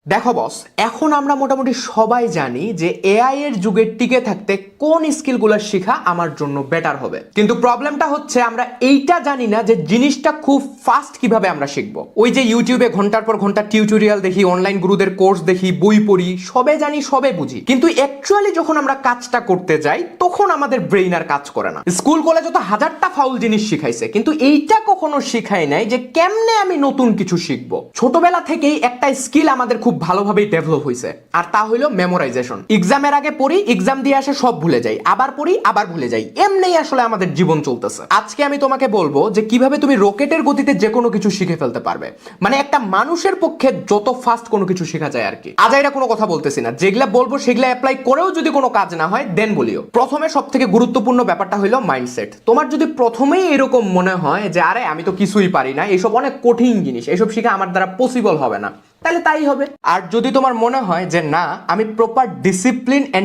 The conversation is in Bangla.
দেখো বস, এখন আমরা মোটামুটি সবাই জানি যে এআই এর যুগে টিকে থাকতে কোন স্কিলগুলো শেখা আমার জন্য বেটার হবে। কিন্তু প্রবলেমটা হচ্ছে আমরা এইটা জানি না যে জিনিসটা খুব ফাস্ট কিভাবে আমরা শিখবো। ওই যে ইউটিউবে ঘন্টার পর ঘন্টা টিউটোরিয়াল দেখি, অনলাইন গুরুদের কোর্স দেখি, বই পড়ি, সবে জানি সবে বুঝি, কিন্তু অ্যাকচুয়ালি যখন আমরা কাজটা করতে যাই তখন আমাদের ব্রেইন আর কাজ করে না। স্কুল কলেজে তো হাজারটা ফাউল জিনিস শিখাইছে, কিন্তু এইটা কখনো শিখাই নাই যে কেমনে আমি নতুন কিছু শিখবো। ছোটবেলা থেকেই একটা স্কিল আমাদের খুব ভালোভাবেই ডেভেলপ হয়েছে, আর তা হলো মেমোরাইজেশন। এক্সামের আগে পড়ি, এক্সাম দিয়ে আসে সব ভুলে যাই, আবার পড়ি আবার ভুলে যাই, এমনি আসলে আমাদের জীবন চলতেছে। আজকে আমি তোমাকে বলবো যে কিভাবে তুমি রকেটের গতিতে যে কোনো কিছু শিখে ফেলতে পারবে, মানে একটা মানুষের পক্ষে যত ফাস্ট কোনো কিছু শেখা যায় আর কি। আজাইরা কোনো কথা বলতেছি না, যেগুলা বলবো সেগুলা অ্যাপ্লাই করেও যদি কোনো কাজ না হয় দেন বলিও। প্রথমে সব থেকে গুরুত্বপূর্ণ ব্যাপারটা হলো মাইন্ডসেট। তোমার যদি প্রথমেই এরকম মনে হয় যে আরে আমি তো কিছুই পারি না, এসব অনেক কঠিন জিনিস, এসব শিখা আমার দ্বারা পসিবল হবে না, তাহলে তাই হবে। আর যদি তোমার মনে হয় যে না, আমি প্রপার ডিসিপ্লিন এন্ড